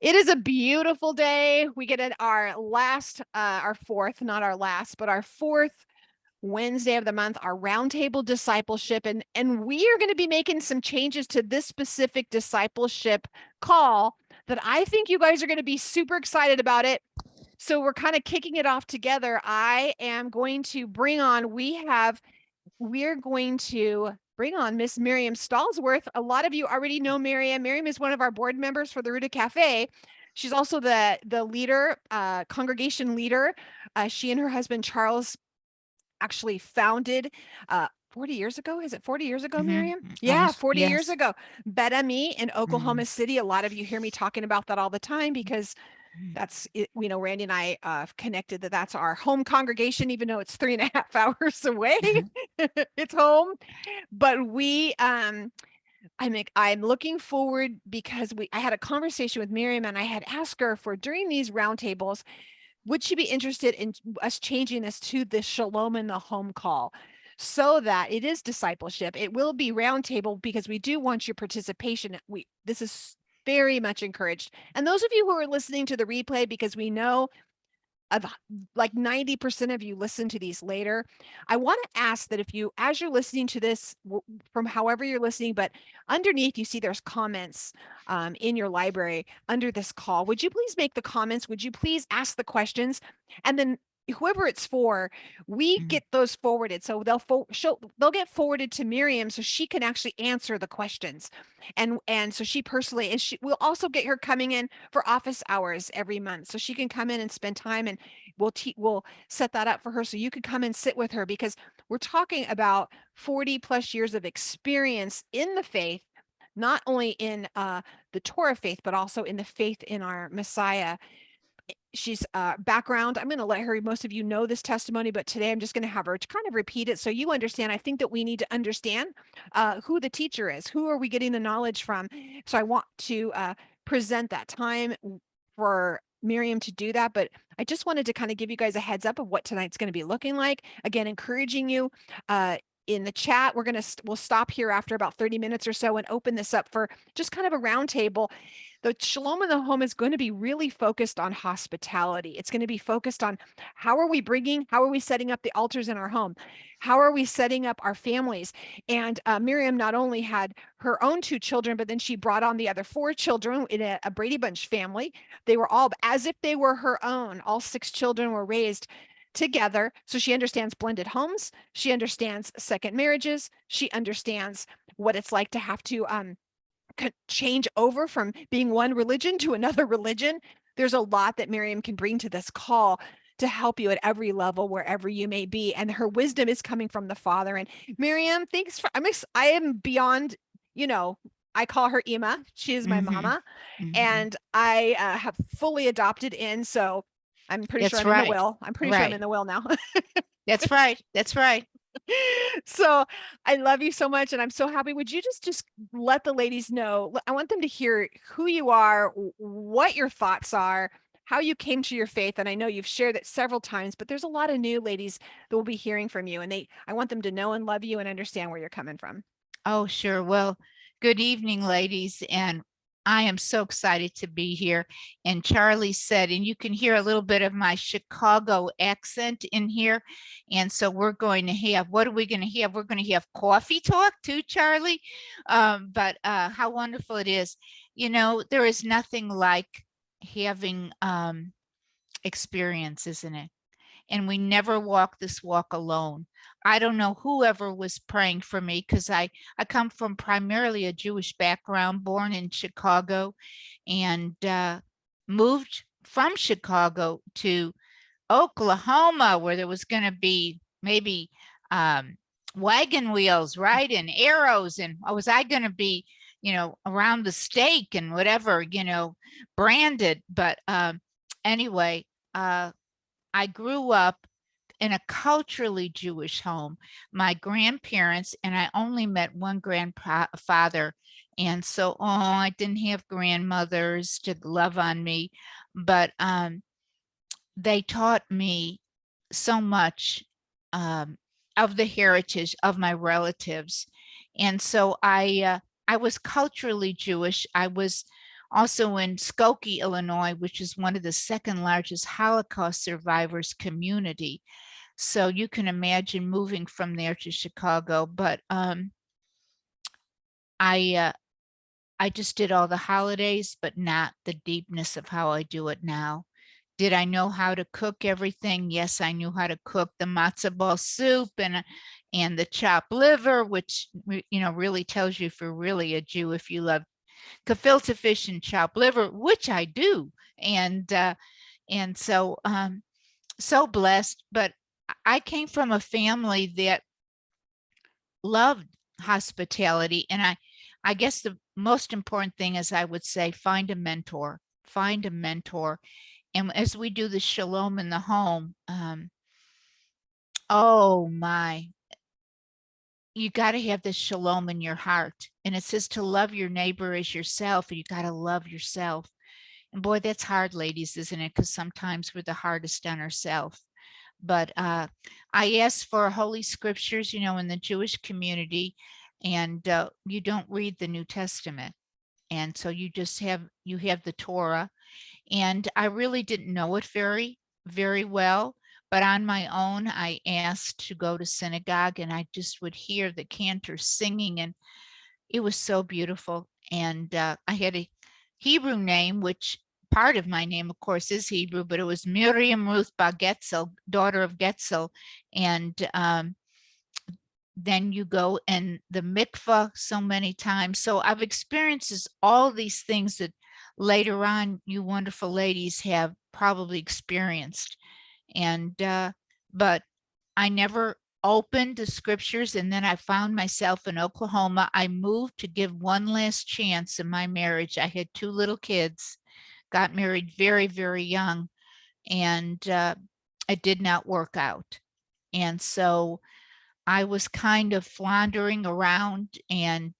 It is a beautiful day. We get at our last, our fourth, not our last, but our fourth Wednesday of the month, our roundtable discipleship. And we are going to be making some changes to this specific discipleship call that I think you guys are going to be super excited about it. So we're kind of kicking it off together. I am going to bring on, we're going to bring on Miss Miriam Stallsworth. A lot of you already know Miriam. Miriam is one of our board members for the Ruta Cafe. She's also the leader, congregation leader. She and her husband Charles actually founded 40 years ago. Is it 40 years ago, Miriam? Yeah, 40 years Yes. ago. Beta Me in Oklahoma Mhm. City. A lot of you hear me talking about that all the time because that's it. You know, Randy and I connected that's our home congregation, even though it's 3.5 hours away. It's home. But I'm looking forward because I had a conversation with Miriam and I had asked her for during these roundtables, would she be interested in us changing this to the Shalom in the Home call so that it is discipleship? It will be roundtable because we do want your participation. This is very much encouraged. And those of you who are listening to the replay, because we know of like 90% of you listen to these later. I want to ask that if you, as you're listening to this from however you're listening, but underneath you see there's comments in your library under this call. Would you please make the comments? Would you please ask the questions? And then whoever it's for, we Mhm. get those forwarded. So they'll get forwarded to Miriam so she can actually answer the questions. And so she personally, and she will also get her coming in for office hours every month. So she can come in and spend time and we'll set that up for her so you could come and sit with her because we're talking about 40 plus years of experience in the faith, not only in the Torah faith, but also in the faith in our Messiah. She's background. I'm going to let her, most of you know this testimony, but today I'm just going to have her to kind of repeat it so you understand. I think that we need to understand who the teacher is. Who are we getting the knowledge from? So I want to present that time for Miriam to do that, but I just wanted to kind of give you guys a heads up of what tonight's going to be looking like. Again, encouraging you in the chat. We'll stop here after about 30 minutes or so and open this up for just kind of a roundtable. The Shalom in the Home is going to be really focused on hospitality. It's going to be focused on how are we setting up the altars in our home? How are we setting up our families? And Miriam not only had her own 2 children, but then she brought on the other 4 children in a Brady Bunch family. They were all as if they were her own. All 6 children were raised together. So she understands blended homes. She understands second marriages. She understands what it's like to have to change over from being one religion to another religion. There's a lot that Miriam can bring to this call to help you at every level, wherever you may be. And her wisdom is coming from the Father. And Miriam, thanks for, I am beyond, you know, I call her Ima. She is my Mhm. mama. Mhm. And I have fully adopted in. So I'm pretty sure That's I'm in the right. will. I'm pretty sure I'm in Right. the will now. That's right. That's right. So I love you so much and I'm so happy. Would you just let the ladies know? I want them to hear who you are, what your thoughts are, how you came to your faith. And I know you've shared it several times, but there's a lot of new ladies that will be hearing from you and I want them to know and love you and understand where you're coming from. Oh, sure. Well, good evening, ladies. And I am so excited to be here. And Charlie said, and you can hear a little bit of my Chicago accent in here. And so we're going to have, what are we going to have? We're going to have coffee talk too, Charlie. But how wonderful it is. You know, there is nothing like having experience, isn't it? And we never walk this walk alone. I don't know whoever was praying for me because I come from primarily a Jewish background, born in Chicago, and moved from Chicago to Oklahoma, where there was going to be maybe wagon wheels, right, and arrows, and was I going to be, around the stake and whatever, branded. But anyway, I grew up in a culturally Jewish home. My grandparents, and I only met one grandfather. And so, I didn't have grandmothers to love on me, but they taught me so much of the heritage of my relatives. And so I was culturally Jewish. I was also in Skokie, Illinois, which is one of the second largest Holocaust survivors community. So you can imagine moving from there to Chicago. But I I just did all the holidays, but not the deepness of how I do it now. Did I know how to cook everything? Yes, I knew how to cook the matzo ball soup and the chopped liver, which really tells you if you're really a Jew if you love gefilte fish and chopped liver, which I do. And so so blessed. But I came from a family that loved hospitality, and I guess the most important thing is, I would say, find a mentor. Find a mentor. And as we do the Shalom in the Home, oh my, you got to have this shalom in your heart. And it says to love your neighbor as yourself, and you got to love yourself. And boy, that's hard, ladies, isn't it? Because sometimes we're the hardest on ourselves. But I asked for holy scriptures, in the Jewish community, and you don't read the New Testament. And so you have the Torah. And I really didn't know it very, very well. But on my own, I asked to go to synagogue, and I just would hear the cantors singing, and it was so beautiful. And I had a Hebrew name, which part of my name, of course, is Hebrew, but it was Miriam Ruth Bar Getzel, daughter of Getzel. And then you go in the mikvah so many times. So I've experienced all these things that later on you wonderful ladies have probably experienced. And but I never opened the scriptures, and then I found myself in Oklahoma. I moved to give one last chance in my marriage. I had two little kids, got married very, very young, and it did not work out. And so I was kind of floundering around, and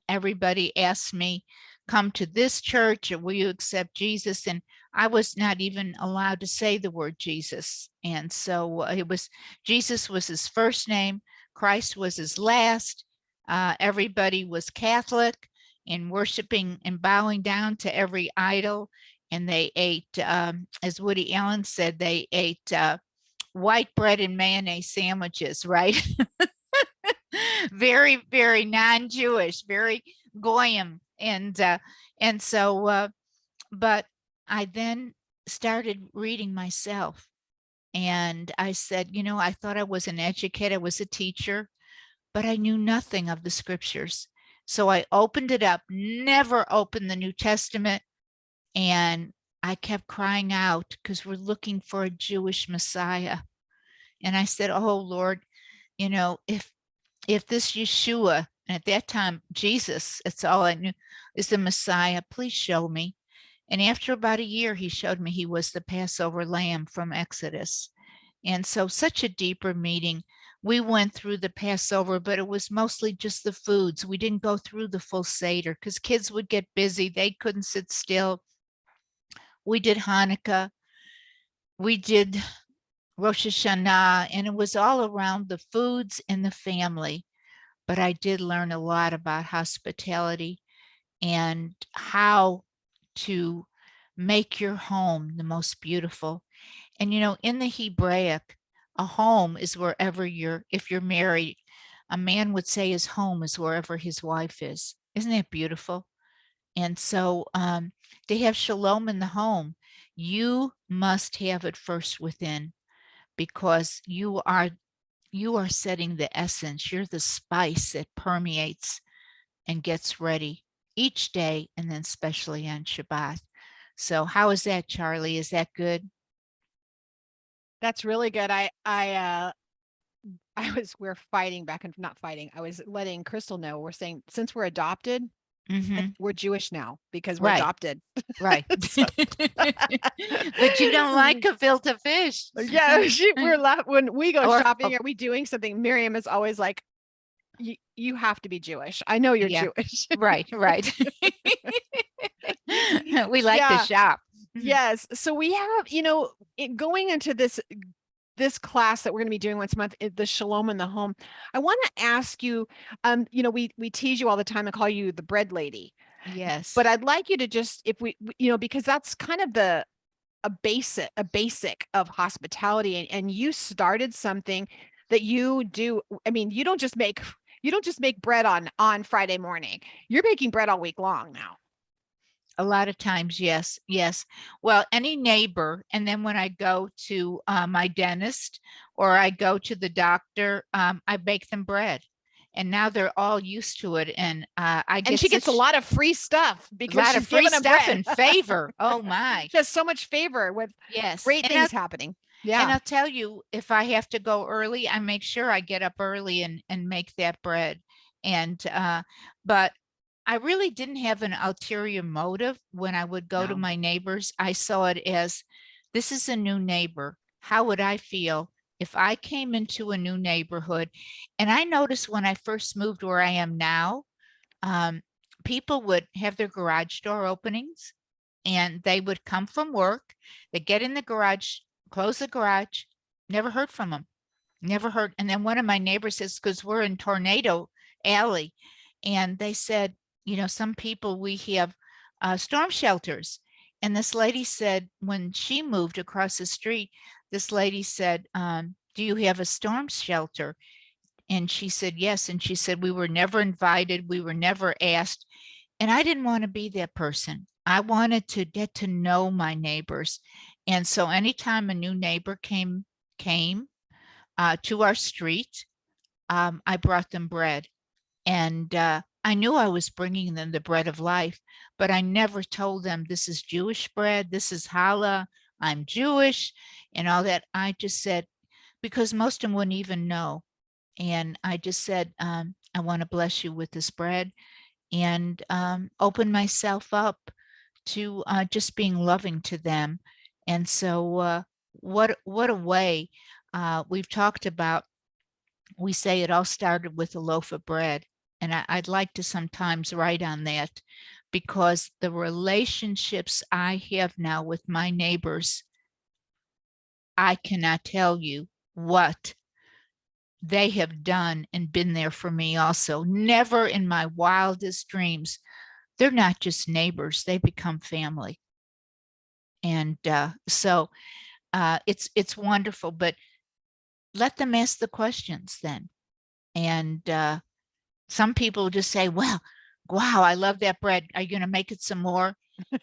everybody asked me, come to this church, or will you accept Jesus? And I was not even allowed to say the word Jesus. And so Jesus was his first name, Christ was his last. Everybody was Catholic and worshiping and bowing down to every idol. And they ate, as Woody Allen said, they ate white bread and mayonnaise sandwiches, right? Very, very non-Jewish, very goyim. And so but I then started reading myself, and I said, I thought I was an educator, I was a teacher, but I knew nothing of the scriptures. So I opened it up, never opened the New Testament, and I kept crying out because we're looking for a Jewish Messiah. And I said, oh Lord, if this Yeshua, and at that time Jesus, that's all I knew, is the Messiah, please show me. And after about a year, he showed me he was the Passover lamb from Exodus. And so such a deeper meeting. We went through the Passover, but it was mostly just the foods. We didn't go through the full Seder because kids would get busy. They couldn't sit still. We did Hanukkah. We did Rosh Hashanah, and it was all around the foods and the family. But I did learn a lot about hospitality and how to make your home the most beautiful. And in the Hebraic, a home is wherever if you're married, a man would say his home is wherever his wife is. Isn't that beautiful? And so to have shalom in the home, you must have it first within, because you are setting the essence. You're the spice that permeates and gets ready each day, and then especially on Shabbat. So how is that, Charlie? Is that good? That's really good. We're fighting back and not fighting. I was letting Crystal know, we're saying since we're adopted, Mm-hmm. we're Jewish now because we're Right, adopted. right. But you don't like gefilte fish. Yeah, when we go Or, shopping, are we doing something? Miriam is always like, you have to be Jewish. I know you're yeah, Jewish. right, right. We like to Yeah. shop. Yes. So we have, going into this class that we're going to be doing once a month, the Shalom in the Home. I want to ask you, we tease you all the time and call you the bread lady. Yes. But I'd like you to just, if we, because that's kind of a basic of hospitality, and you started something that you do. I mean, you don't just make bread on Friday morning. You're making bread all week long now. A lot of times, yes, yes. Well, any neighbor, and then when I go to my dentist or I go to the doctor, I bake them bread, and now they're all used to it, and I And get she gets a such lot of free stuff a because lot of she's free giving them stuff bread. and favor. Oh my, She has so much favor with yes. great things happening. And Yeah. I'll tell you, if I have to go early, I make sure I get up early and make that bread. And but I really didn't have an ulterior motive when I would go to No. my neighbors. I saw it as this is a new neighbor. How would I feel if I came into a new neighborhood? And I noticed when I first moved where I am now, um, people would have their garage door openings and they would come from work. They get in the garage, close the garage, never heard from them, never heard. And then one of my neighbors says, because we're in Tornado Alley, and they said, some people we have storm shelters. And this lady said, when she moved across the street, this lady said, do you have a storm shelter? And she said, yes. And she said, we were never invited. We were never asked. And I didn't want to be that person. I wanted to get to know my neighbors. And so anytime a new neighbor came to our street, I brought them bread. And I knew I was bringing them the bread of life, but I never told them this is Jewish bread, this is challah, I'm Jewish, and all that. I just said, because most of them wouldn't even know. And I just said, I want to bless you with this bread and open myself up to just being loving to them. And so, what a way we've talked about. We say it all started with a loaf of bread, and I'd like to sometimes write on that because the relationships I have now with my neighbors, I cannot tell you what they have done and been there for me also. Never in my wildest dreams. They're not just neighbors, they become family. And so it's wonderful, but let them ask the questions then. And some people just say, well, wow, I love that bread. Are you going to make it some more?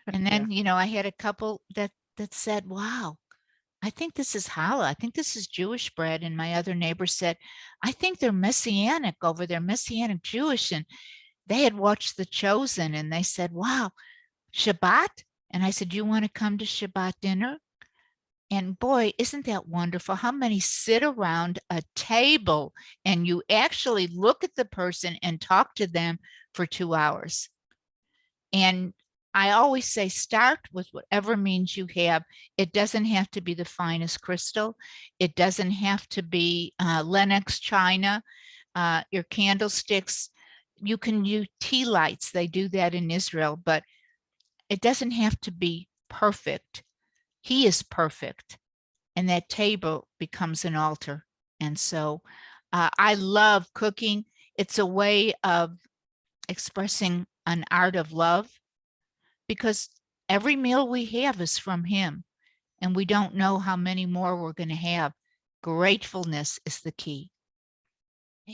And Yeah. then, I had a couple that said, wow, I think this is challah. I think this is Jewish bread. And my other neighbor said, I think they're Messianic over there, Messianic Jewish. And they had watched The Chosen and they said, wow, Shabbat? And I said, you want to come to Shabbat dinner? And boy, isn't that wonderful? How many sit around a table and you actually look at the person and talk to them for 2 hours? And I always say start with whatever means you have. It doesn't have to be the finest crystal. It doesn't have to be Lenox china, your candlesticks. You can use tea lights. They do that in Israel, but it doesn't have to be perfect. He is perfect. And that table becomes an altar. And so I love cooking. It's a way of expressing an art of love because every meal we have is from him and we don't know how many more we're going to have. Gratefulness is the key.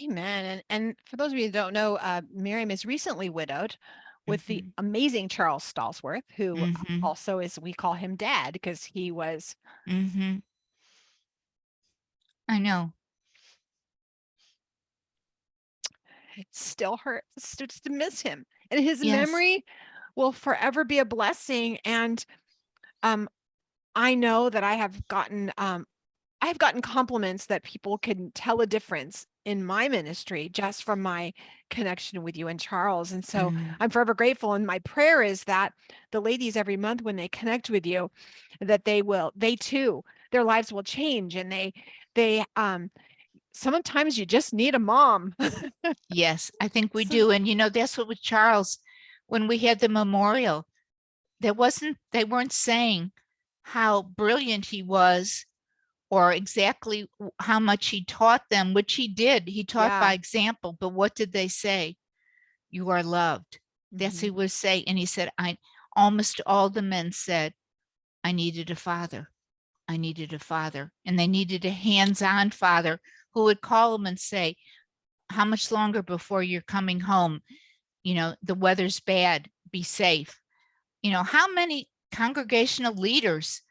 Amen. And for those of you who don't know, Miriam is recently widowed with the Mm-hmm. amazing Charles Stallsworth, who Mm-hmm. also is, we call him Dad because he was, Mm-hmm. I know. still hurts just to miss him. And his Yes. memory will forever be a blessing. And um, I know that I've gotten compliments that people can tell a difference in my ministry just from my connection with you and Charles. And so Mm. I'm forever grateful. And my prayer is that the ladies every month when they connect with you, that they too, their lives will change. And sometimes you just need a mom. Yes, I think we So, do. And that's what with Charles, when we had the memorial, they weren't saying how brilliant he was or exactly how much he taught them, which he did. He taught yeah. by example, but what did they say? You are loved. That's what he Mhm. would say. And he said, I almost all the men said, I needed a father. I needed a father. And they needed a hands-on father who would call them and say, how much longer before you're coming home? The weather's bad. Be safe. How many congregational leaders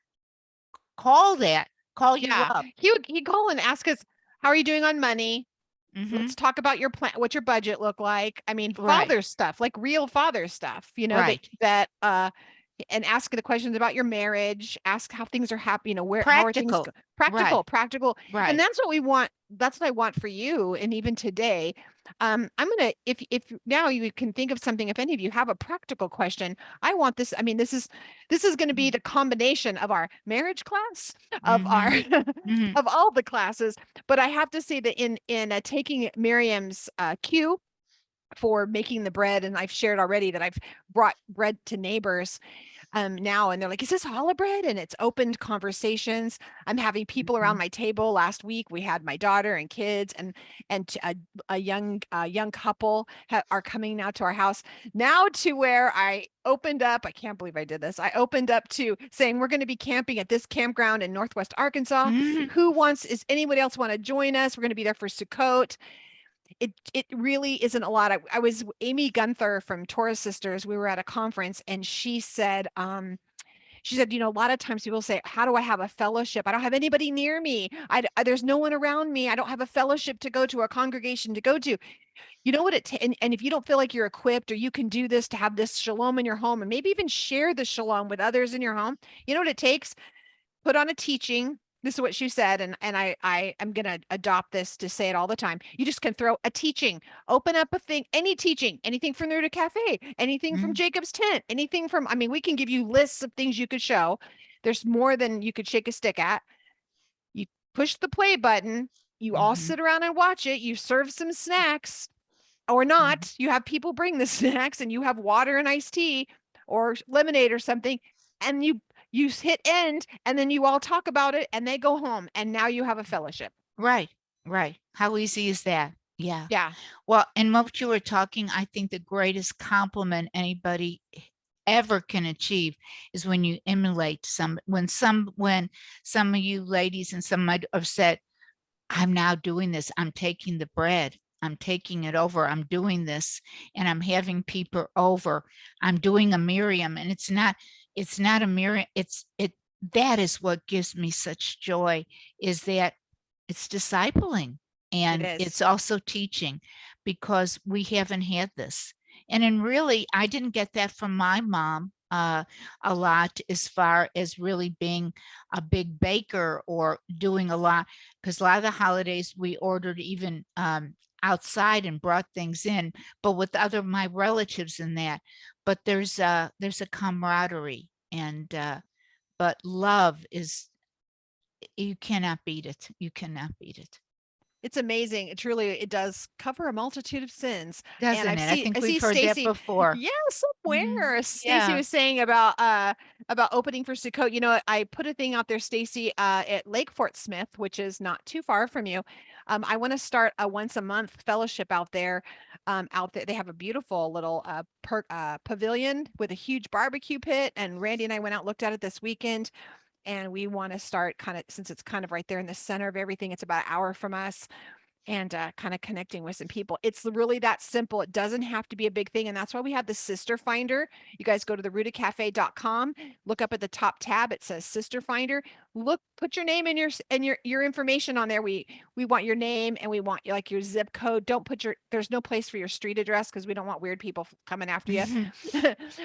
call you Yeah. up? He'd call and ask us, "How are you doing on money? Hmm. Let's talk about your plan, what your budget look like." I mean, Right, father stuff, like real father stuff, that right. and ask the questions about your marriage, ask how things are happy, how are things Practical. Right, practical. And right. that's what we want. That's what I want for you. And even today, I'm gonna, if now you can think of something, if any of you have a practical question, I want this. I mean, this is going to be the combination of our marriage class, of our Hmm. Hmm. of all the classes. But I have to say that in taking Miriam's cue for making the bread, and I've shared already that I've brought bread to neighbors now, and they're like, is this challah bread? And it's opened conversations. I'm having people around Hmm. my table. Last week we had my daughter and kids, and a young couple are coming now to our house now, to where I opened up. I can't believe I did this. I opened up to saying we're going to be camping at this campground in Northwest Arkansas. Hmm. Is anybody else want to join us? We're going to be there for Sukkot. It really isn't a lot. I was Amy Gunther from Torah Sisters. We were at a conference, and she said, a lot of times people say, how do I have a fellowship? I don't have anybody near me. There's no one around me. I don't have a fellowship to go to, a congregation to go to. You know what and if you don't feel like you're equipped or you can do this, to have this shalom in your home, and maybe even share the shalom with others in your home, you know what it takes? Put on a teaching. This is what she said, and I am gonna adopt this to say it all the time. You just can throw a teaching, open up a thing, any teaching, anything from there to cafe, anything from Hmm. Jacob's tent, anything from. I mean, we can give you lists of things you could show. There's more than you could shake a stick at. You push the play button. You all Hmm. sit around and watch it. You serve some snacks, or Hmm. not. You have people bring the snacks, and you have water and iced tea or lemonade or something, and you hit end, and then you all talk about it, and they go home, and now you have a fellowship. Right, right. How easy is that? Yeah. Yeah, Well, and what you were talking, I think the greatest compliment anybody ever can achieve is when you emulate when some of you ladies and some might have said, I'm now doing this. I'm taking the bread. I'm taking it over. I'm doing this and I'm having people over. I'm doing a Miriam, and it's not a Miriam. That is what gives me such joy, is that it's discipling it and is. it's also teaching, because we haven't had this. And really, I didn't get that from my mom a lot, as far as really being a big baker or doing a lot, because a lot of the holidays we ordered even outside and brought things in, but with other my relatives in that. But there's a camaraderie, and but love is, you cannot beat it. You cannot beat it. It's amazing. It does cover a multitude of sins. And Doesn't it? I I think see we've heard that Stacy. before. Yeah, Mhm. somewhere. Stacy Yeah. was saying about opening for Sukkot. I put a thing out there, Stacy, at Lake Fort Smith, which is not too far from you. I want to start a once a month fellowship out there. Out there, they have a beautiful little pavilion with a huge barbecue pit. And Randy and I went out, looked at it this weekend, and we want to start, kind of, since it's kind of right there in the center of everything. It's about an hour from us, and kind of connecting with some people. It's really that simple. It doesn't have to be a big thing. And that's why we have the Sister Finder. You guys go to therootedcafe.com, look up at the top tab. It says Sister Finder. Look, put your name and your information on there. We want your name, and we want like your zip code. Don't put there's no place for your street address, because we don't want weird people coming after you.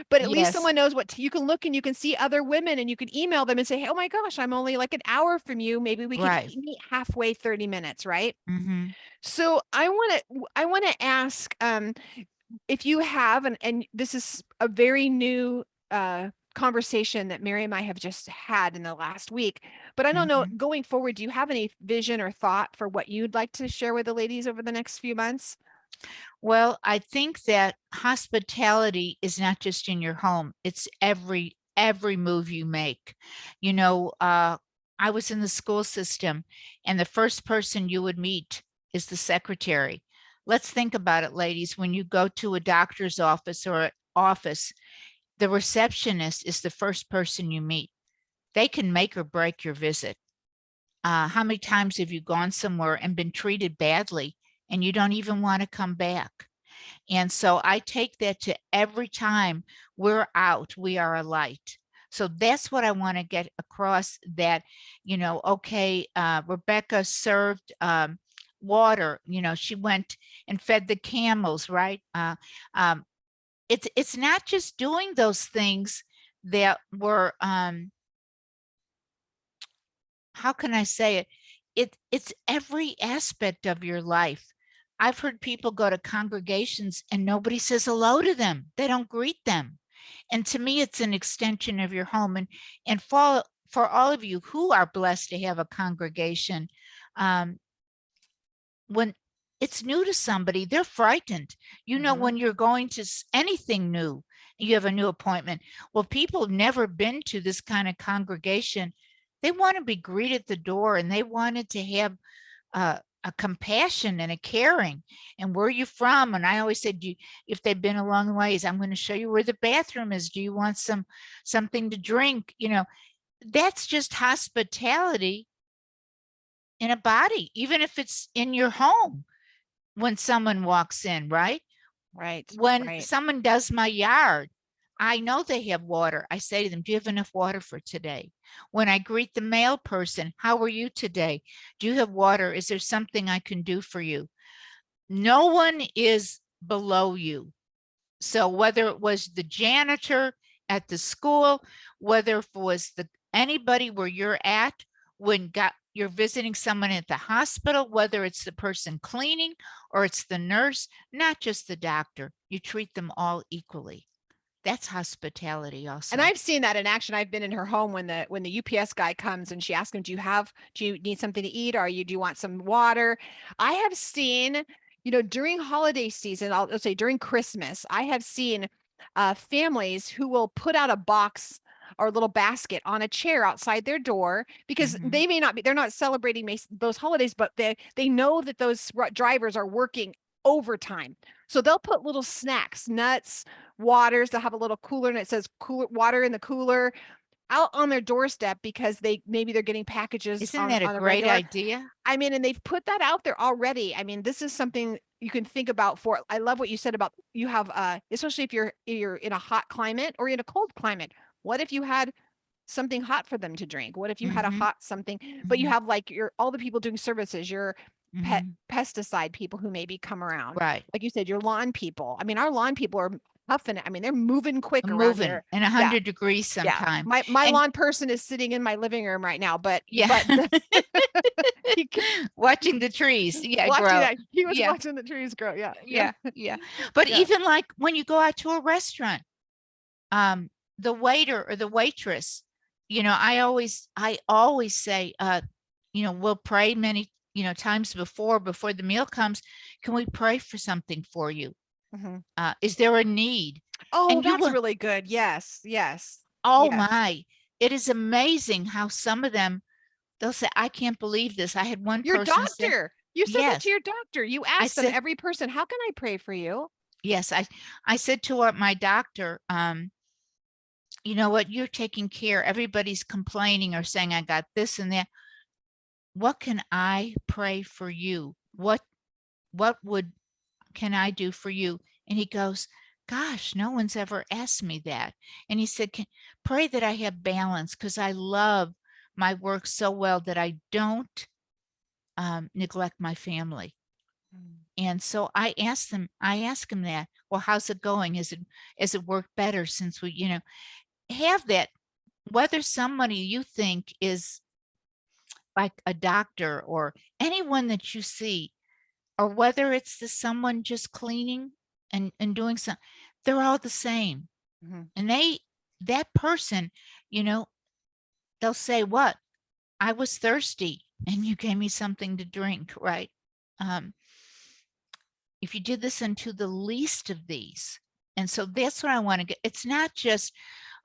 But at least Yes. someone knows you can look, and you can see other women, and you can email them and say, hey, oh my gosh, I'm only like an hour from you. Maybe we could Right. meet halfway, 30 minutes, right? Hmm. So I want to ask, if you have, and this is a very new conversation that Mary and I have just had in the last week, but I don't know, Hmm. going forward, do you have any vision or thought for what you'd like to share with the ladies over the next few months? Well, I think that hospitality is not just in your home. It's every move you make. You know, I was in the school system, and the first person you would meet is the secretary. Let's think about it, ladies. When you go to a doctor's office or office, the receptionist is the first person you meet. They can make or break your visit. How many times have you gone somewhere and been treated badly and you don't even want to come back? And so I take that to every time we're out, we are a light. So that's what I want to get across, that, okay, Rebecca served water, she went and fed the camels, right? Um, it's not just doing those things that were, how can I say it? It's every aspect of your life. I've heard people go to congregations and nobody says hello to them. They don't greet them. And to me, it's an extension of your home. And for all of you who are blessed to have a congregation, um, when it's new to somebody, they're frightened. When you're going to anything new, you have a new appointment. Well, people have never been to this kind of congregation. They want to be greeted at the door, and they wanted to have a compassion and a caring. And where are you from? And I always said, if they've been a long ways, I'm going to show you where the bathroom is. Do you want something to drink? That's just hospitality in a body, even if it's in your home. When someone walks in, right? Right. When Right. someone does my yard, I know they have water. I say to them, do you have enough water for today? When I greet the mail person, how are you today? Do you have water? Is there something I can do for you? No one is below you. So whether it was the janitor at the school, whether it was anybody where you're at, when you're visiting someone at the hospital, whether it's the person cleaning or it's the nurse, not just the doctor, you treat them all equally. That's hospitality also. And I've seen that in action. I've been in her home when the UPS guy comes and she asks him, do you need something to eat? Or do you want some water? I have seen, during holiday season, let's say during Christmas, I have seen families who will put out a box or a little basket on a chair outside their door, because they may not be, they're not celebrating those holidays, but they know that those drivers are working overtime. So they'll put little snacks, nuts, waters. They'll have a little cooler and it says cooler water in the cooler out on their doorstep, because maybe they're getting packages Isn't on that a a great regular. idea? I mean, and they've put that out there already. I mean, this is something you can think about for. I love what you said about, you have especially if you're in a hot climate or in a cold climate. What if you had something hot for them to drink? What if you had a hot something, but you have like all the people doing services, your pesticide people who maybe come around. Right. Like you said, your lawn people. I mean, our lawn people are huffing. I mean, they're moving quick around Moving here. in Yeah. 100 degrees Yeah. sometime. My And lawn person is sitting in my living room right now, but yeah, he watching the trees, watching grow. that. He was Yeah, watching the trees grow. Yeah. Yeah. yeah. But Yeah. even like when you go out to a restaurant, the waiter or the waitress, I always say, we'll pray many, times before the meal comes. Can we pray for something for you? Is there a need? Oh, And you that's will, really good. Yes. Yes. oh Yes. my, it is amazing how some of them, they'll say, I can't believe this. I had one Your person say, doctor. You said that to yes. your doctor. You I asked them, said, every person, how can I pray for you? yes, I said to my doctor, you know what, you're taking care. Everybody's complaining or saying, I got this and that. What can I pray for you? What can I do for you? And he goes, gosh, no one's ever asked me that. And he said, pray that I have balance, because I love my work so well that I don't neglect my family. And so I asked him that, well, how's it going? Has it worked better since we, have that, whether somebody you think is like a doctor or anyone that you see, or whether it's someone just cleaning and doing something, they're all the same. And that person, they'll say, what? I was thirsty and you gave me something to drink, right? If you did this unto the least of these. And so that's what I want to get. It's not just,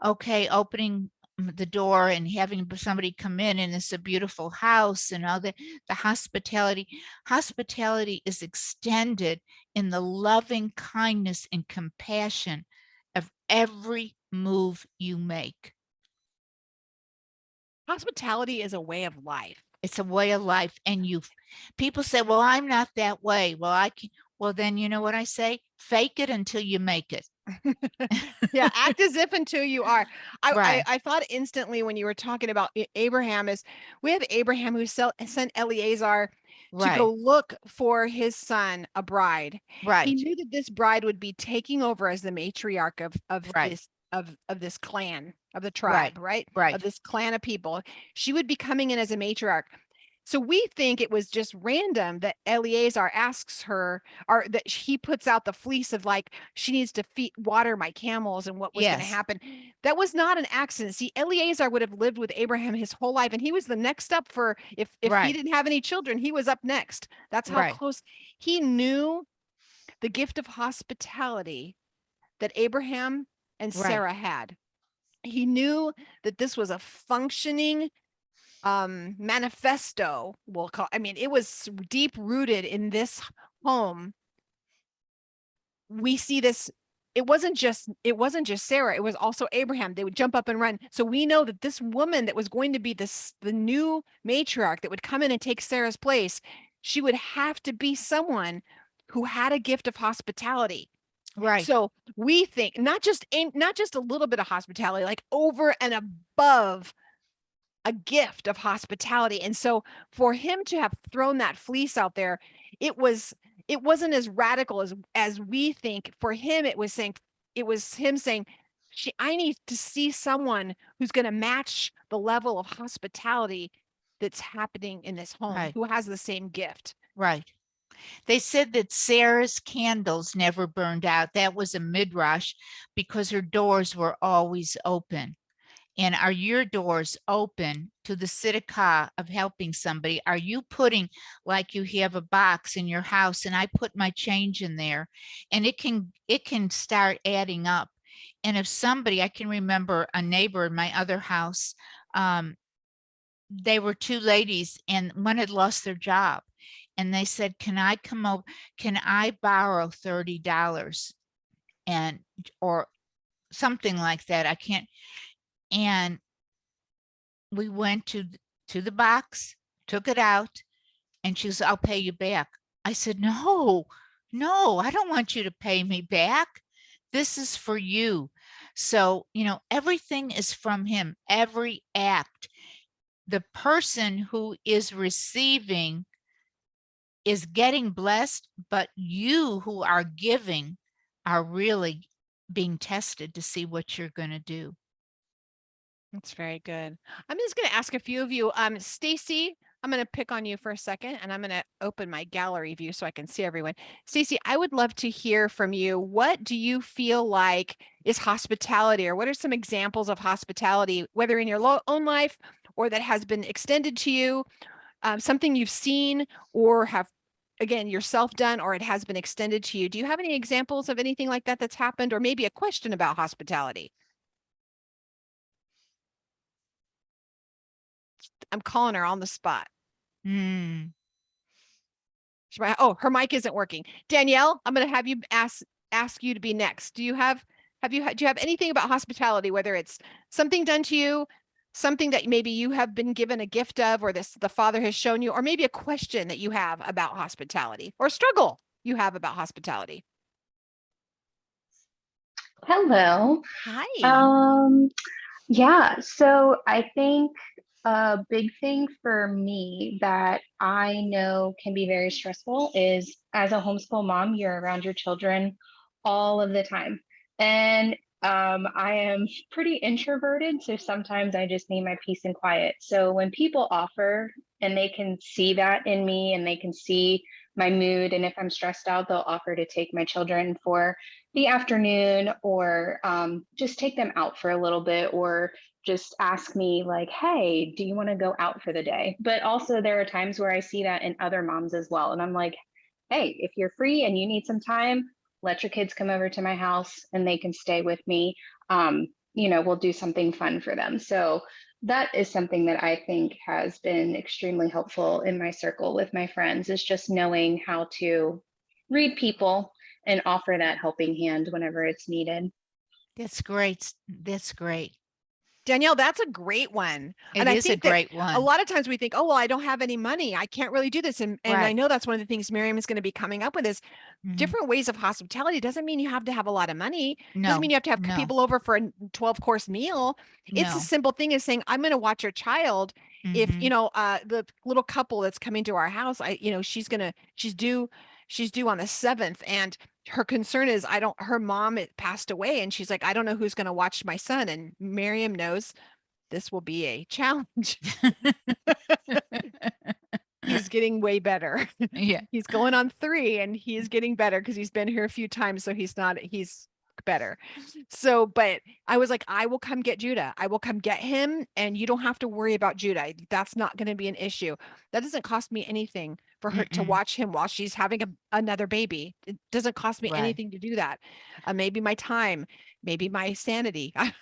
okay, opening the door and having somebody come in and it's a beautiful house and all that. The hospitality is extended in the loving kindness and compassion of every move you make. Hospitality is a way of life. It's a way of life. And people say, well, I'm not that way. Well, I can, well, then you know what I say? Fake it until you make it. Yeah, act as if until you are. Right, I thought instantly when you were talking about Abraham is we have Abraham who sent Eleazar to go right, look for his son a bride. He right, knew that this bride would be taking over as the matriarch of right, this of this clan, of the right, tribe, right? Of right. this clan of people. She would be coming in as a matriarch. So we think it was just random that Eleazar asks her, or that he puts out the fleece of like, she needs to feed water my camels and what was going to Yes, happen. That was not an accident. See, Eleazar would have lived with Abraham his whole life, and he was the next up for if he right, didn't have any children, he was up next. That's how right, close he knew the gift of hospitality that Abraham and right, Sarah had. He knew that this was a functioning manifesto, we'll call. I mean, it was deep rooted in this home. We see this. It wasn't just Sarah, it was also Abraham. They would jump up and run. So we know that this woman that was going to be the new matriarch that would come in and take Sarah's place, she would have to be someone who had a gift of hospitality. right, So we think not just a little bit of hospitality, like over and above a gift of hospitality. And so for him to have thrown that fleece out there, it wasn't as radical as we think. For him, it was him saying, I need to see someone who's going to match the level of hospitality that's happening in this home, right, who has the same gift. right. They said that Sarah's candles never burned out. That was a midrash because her doors were always open. And are your doors open to the tzedakah of helping somebody? Are you putting, like you have a box in your house and I put my change in there, and it can start adding up. And if somebody, I can remember a neighbor in my other house, um, they were two ladies and one had lost their job. And they said, can I come over? Can I borrow $30? And, or something like that. I can't. And we went to the box, took it out, and she goes, I'll pay you back. I said, no, no, I don't want you to pay me back. This is for you. So, everything is from him, every act. The person who is receiving is getting blessed, but you who are giving are really being tested to see what you're going to do. That's very good. I'm just going to ask a few of you. Stacy, I'm going to pick on you for a second and I'm going to open my gallery view so I can see everyone. Stacy, I would love to hear from you. What do you feel like is hospitality, or what are some examples of hospitality, whether in your own life or that has been extended to you, something you've seen or have, again, yourself done, or it has been extended to you? Do you have any examples of anything like that that's happened, or maybe a question about hospitality? I'm calling her on the spot. Hmm. Oh, her mic isn't working. Danielle, I'm going to have you ask you to be next. Do you have anything about hospitality, whether it's something done to you, something that maybe you have been given a gift of, or the Father has shown you, or maybe a question that you have about hospitality, or struggle you have about hospitality? Hello. Hi. Um, yeah, so I think a big thing for me that I know can be very stressful is as a homeschool mom, you're around your children all of the time. And I am pretty introverted, so sometimes I just need my peace and quiet. So when people offer and they can see that in me and they can see my mood, and if I'm stressed out, they'll offer to take my children for the afternoon or just take them out for a little bit or just ask me like, hey, do you want to go out for the day? But also there are times where I see that in other moms as well. And I'm like, hey, if you're free and you need some time, let your kids come over to my house and they can stay with me. We'll do something fun for them. So that is something that I think has been extremely helpful in my circle with my friends, is just knowing how to read people and offer that helping hand whenever it's needed. That's great. That's great. Danielle, that's a great one. It And I is a think that great a one. lot of times we think, oh, well, I don't have any money. I can't really do this. And I Right. know that's one of the things Miriam is going to be coming up with is Mhm. different ways of hospitality. Doesn't mean you have to have a lot of money. Doesn't mean No, you have to have no, people over for a 12-course meal. It's a no. simple thing as saying, I'm going to watch your child. If, Mhm. the little couple that's coming to our house, she's due on the 7th. And her concern is her mom passed away. And she's like, I don't know who's going to watch my son. And Miriam knows this will be a challenge. He's getting way better. Yeah. He's going on 3 and he is getting better because he's been here a few times. So he's better. So, but I was like, I will come get Judah. I will come get him. And you don't have to worry about Judah. That's not going to be an issue. That doesn't cost me anything for her to Mm-mm. watch him while she's having another baby. It doesn't cost me Right. anything to do that. Maybe my time, maybe my sanity. And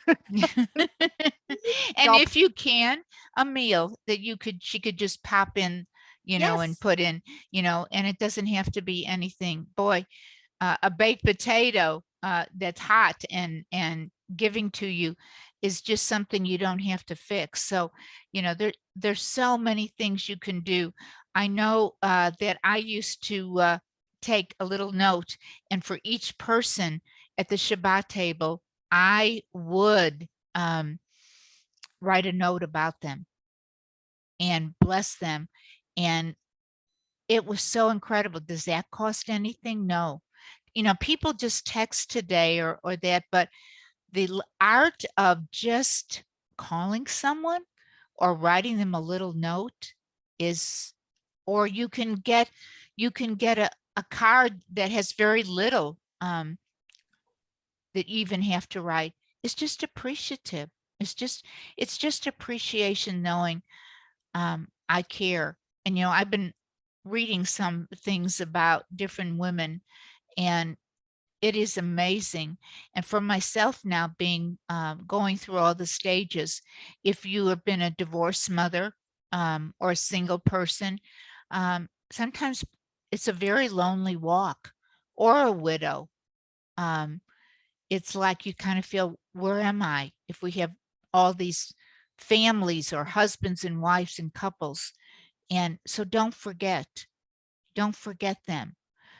Y'all, if you can, a meal that she could just pop in, and yes. put in, and it doesn't have to be anything. Boy, a baked potato that's hot and giving to you is just something you don't have to fix. So, there's so many things you can do. I know that I used to take a little note, and for each person at the Shabbat table, I would write a note about them and bless them. And it was so incredible. Does that cost anything? No. People just text today or that, but the art of just calling someone or writing them a little note is, or you can get a card that has very little that you even have to write. It's just appreciative. It's just appreciation, knowing I care. And I've been reading some things about different women, and it is amazing. And for myself now, being going through all the stages, if you have been a divorced mother or a single person, sometimes it's a very lonely walk, or a widow. Um, it's like you kind of feel, where am I? If we have all these families or husbands and wives and couples. And so don't forget them,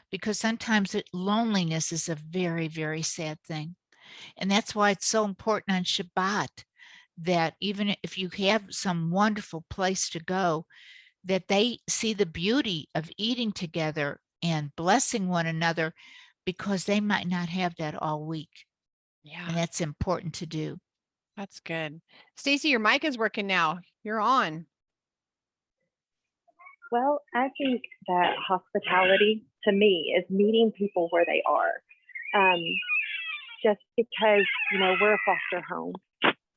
because sometimes loneliness is a very, very sad thing. And that's why it's so important on Shabbat that even if you have some wonderful place to go, that they see the beauty of eating together and blessing one another, because they might not have that all week. And Yeah, that's important to do. that's good. Stacy, your mic is working now. You're on. Well, I think that hospitality to me is meeting people where they are. Um, just because, we're a foster home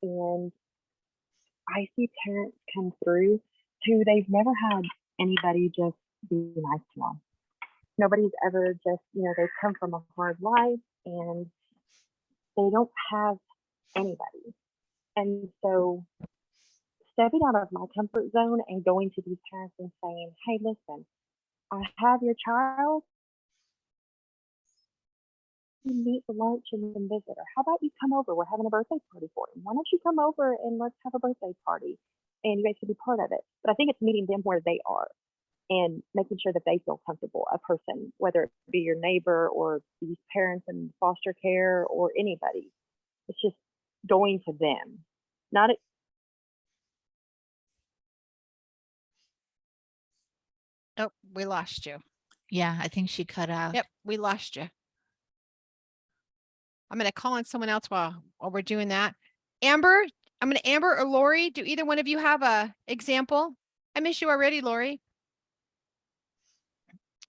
and I see parents come through who they've never had anybody just be nice to them. Nobody's ever just, they've come from a hard life and they don't have anybody. And so stepping out of my comfort zone and going to these parents and saying, hey, listen, I have your child. You meet for lunch and then visit? Or how about you come over? We're having a birthday party for him. Why don't you come over and let's have a birthday party? And you guys can be part of it. But I think it's meeting them where they are and making sure that they feel comfortable, a person, whether it be your neighbor or these parents in foster care or anybody. It's just going to them. Not Oh, we lost you. Yeah, I think she cut out. Yep, we lost you. I'm going to call on someone else while we're doing that. Amber, Amber or Lori. Do either one of you have a example? I miss you already, Lori.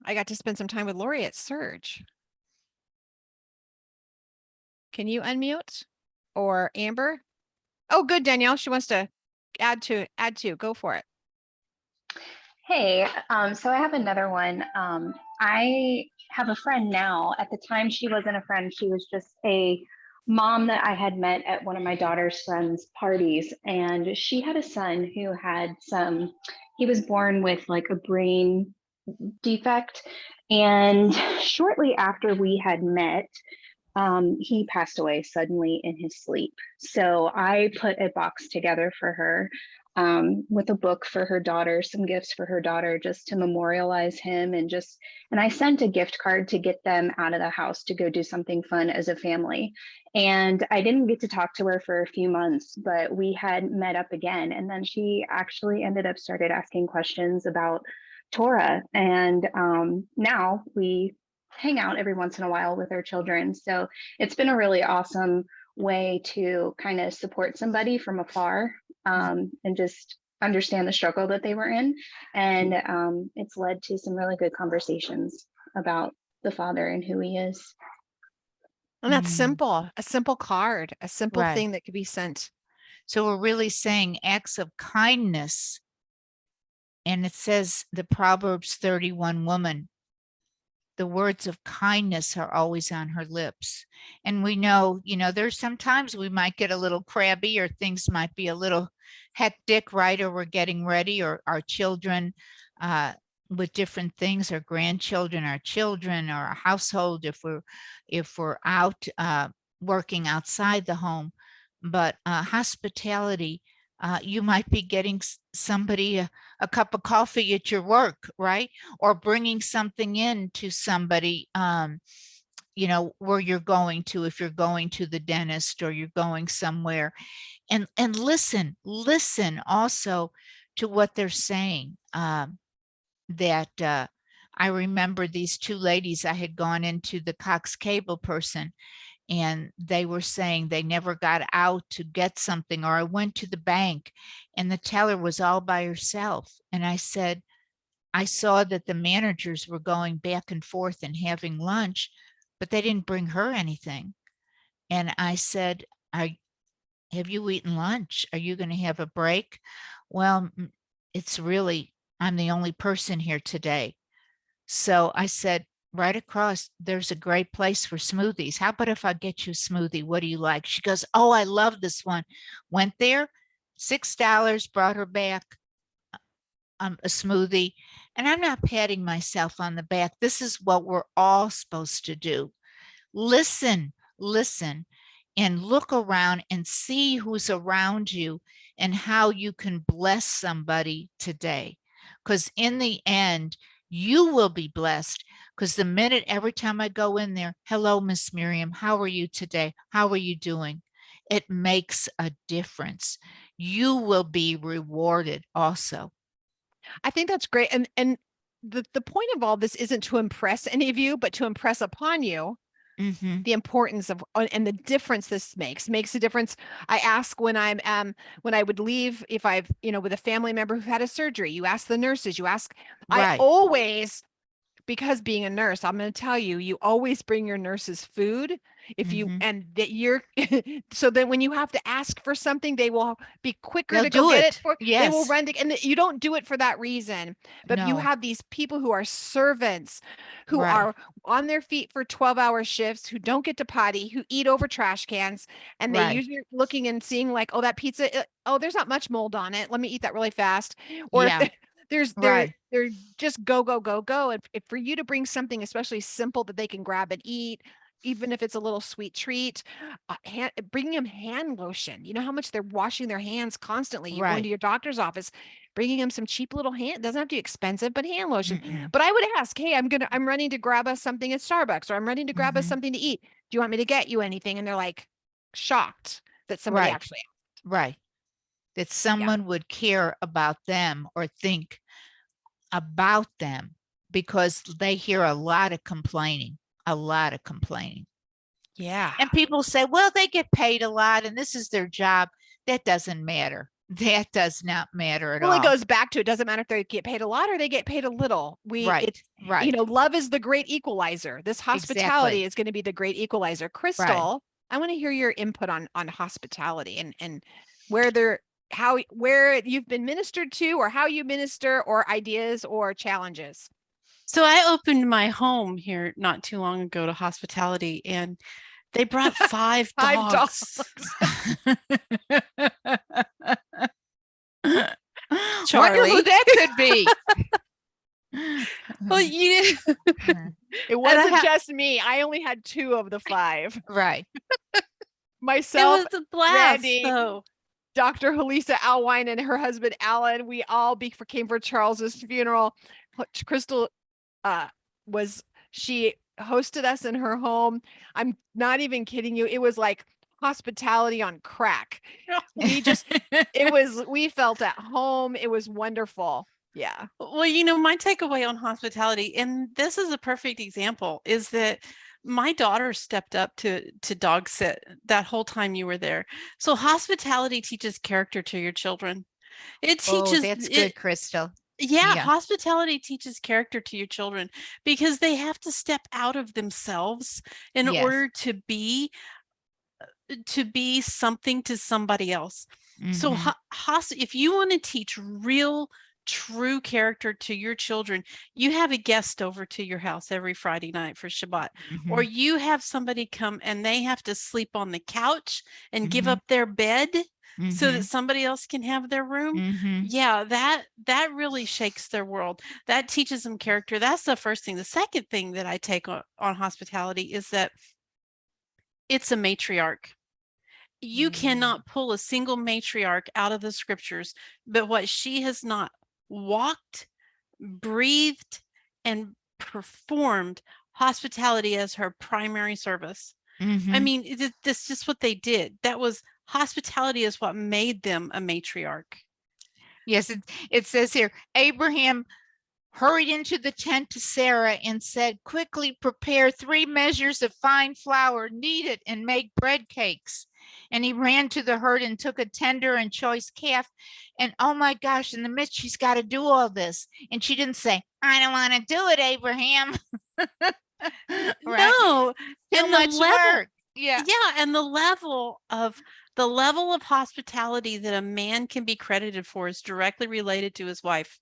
I got to spend some time with Lori at Surge. Can you unmute? Or Amber? Oh, good, Danielle. She wants to add to. Go for it. Hey, so I have another one. I have a friend now. At the time, she wasn't a friend. She was just a mom that I had met at one of my daughter's friends' parties. And she had a son who had he was born with like a brain defect. And shortly after we had met, he passed away suddenly in his sleep. So I put a box together for her with a book for her daughter, some gifts for her daughter, just to memorialize him, and I sent a gift card to get them out of the house to go do something fun as a family. And I didn't get to talk to her for a few months, but we had met up again. And then she actually ended up started asking questions about Torah. And now we hang out every once in a while with our children. So it's been a really awesome way to kind of support somebody from afar, and just understand the struggle that they were in. And it's led to some really good conversations about the Father and who he is. And that's Mm, simple, a simple card, a simple right. thing that could be sent. So we're really saying acts of kindness. And it says the Proverbs 31 woman, the words of kindness are always on her lips. And we know, there's sometimes we might get a little crabby, or things might be a little hectic, right? Or we're getting ready, or our children with different things, our grandchildren, our children, or our household, if we're out working outside the home. But hospitality, you might be getting somebody a cup of coffee at your work, right? Or bringing something in to somebody, where you're going to, if you're going to the dentist or you're going somewhere, and listen also to what they're saying. That I remember these two ladies, I had gone into the Cox Cable person, and they were saying they never got out to get something, or I went to the bank and the teller was all by herself. And I said, I saw that the managers were going back and forth and having lunch, but they didn't bring her anything. And I said, have you eaten lunch? Are you going to have a break? Well, it's really, I'm the only person here today. So I said, right across, there's a great place for smoothies. How about if I get you a smoothie? What do you like? She goes, oh, I love this one. Went there, $6, brought her back a smoothie. And I'm not patting myself on the back. This is what we're all supposed to do. Listen, and look around and see who's around you and how you can bless somebody today. Because in the end, you will be blessed. Because the minute, every time I go in there, hello, Miss Miriam, how are you today? How are you doing? It makes a difference. You will be rewarded also. I think that's great. And the point of all this isn't to impress any of you, but to impress upon you the importance of and the difference this makes a difference. I ask when I would leave, if I've, with a family member who had a surgery, you ask the nurses, I Right. always, because being a nurse, I'm going to tell you, you always bring your nurses food if you, and that you're, so that when you have to ask for something, they will be quicker They'll to go do get it it. for, they will Yes. run to, and you don't do it for that reason, but you No. have these people who are servants, who Right. are on their feet for 12-hour shifts, who don't get to potty, who eat over trash cans, and they Right. usually are looking and seeing like, oh, that pizza, oh, there's not much mold on it. Let me eat that really fast. Or Yeah. if they're just go. And if for you to bring something especially simple that they can grab and eat, even if it's a little sweet treat, bringing them hand lotion. You know how much they're washing their hands constantly. You go into Right. your doctor's office, bringing them some cheap little hand, doesn't have to be expensive, but hand lotion. Mm-mm. But I would ask, hey, I'm running to grab us something at Starbucks, or I'm running to grab us Mhm. something to eat. Do you want me to get you anything? And they're like shocked that somebody Right. actually, Right. That yeah. someone would care about them or think about them, because they hear a lot of complaining. Yeah. And people say, well, they get paid a lot and this is their job. That doesn't matter. That does not matter at Well, it all. goes back to, it doesn't matter if they get paid a lot or they get paid a little. Right. It's, Right. love is the great equalizer. This hospitality Exactly. is going to be the great equalizer. Right. Crystal, I want to hear your input on hospitality and where you've been ministered to, or how you minister, or ideas or challenges. So I opened my home here not too long ago to hospitality, and they brought 5 5 dogs. Wonder who Charlie. that could be. Well, It wasn't just me. I only had 2 of the 5. Right. It Myself, was a blast, Randy, though. Dr. Halisa Alwine and her husband Alan, we all came for Charles's funeral. Crystal she hosted us in her home. I'm not even kidding you. It was like hospitality on crack. We felt at home. It was wonderful. Yeah. Well, my takeaway on hospitality, and this is a perfect example, is that my daughter stepped up to dog sit that whole time you were there. So hospitality teaches character to your children. It teaches that's good, Crystal. Yeah, Yeah. hospitality teaches character to your children because they have to step out of themselves in Yes. order to be something to somebody else. So if you want to teach real true character to your children, you have a guest over to your house every Friday night for Shabbat, or you have somebody come and they have to sleep on the couch and give up their bed so that somebody else can have their room. Yeah, that really shakes their world. That teaches them character. That's the first thing. The second thing that I take on hospitality is that it's a matriarch. You cannot pull a single matriarch out of the scriptures, but what she has not walked, breathed, and performed hospitality as her primary service. I mean, that's just what they did. That was hospitality is what made them a matriarch. Yes, it says here, Abraham hurried into the tent to Sarah and said, quickly prepare 3 measures of fine flour, knead it and make bread cakes. And he ran to the herd and took a tender and choice calf. And oh my gosh, in the midst, she's got to do all this. And she didn't say, I don't want to do it, Abraham. Right? No, Too much work. Yeah. Yeah, and the level of hospitality that a man can be credited for is directly related to his wife.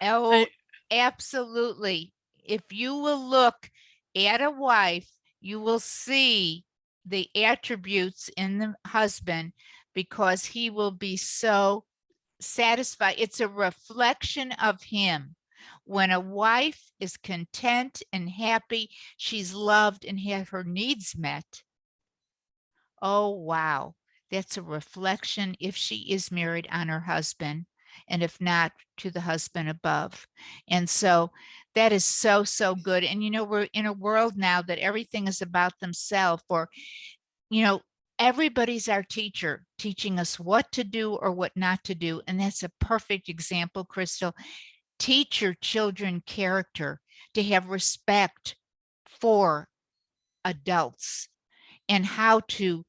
Oh, absolutely. If you will look at a wife, you will see the attributes in the husband because he will be so satisfied. It's a reflection of him. When a wife is content and happy, she's loved and have her needs met. Oh, wow. That's a reflection, if she is married, on her husband, and if not, to the husband above. And so that is so, so good. And, we're in a world now that everything is about themselves, or, everybody's our teacher, teaching us what to do or what not to do. And that's a perfect example, Crystal. Teach your children character, to have respect for adults, and how to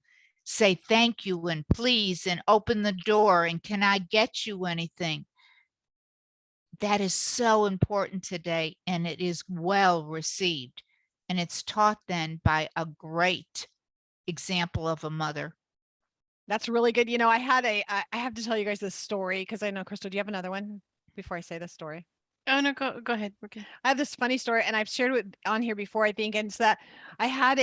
say thank you and please and open the door and can I get you anything. That is so important today, and it is well received, and it's taught then by a great example of a mother. That's really good. I have to tell you guys this story because I know, Crystal, do you have another one before I say this story? Oh no, go ahead. Okay. I have this funny story, and I've shared it on here before, I think, and it's that I had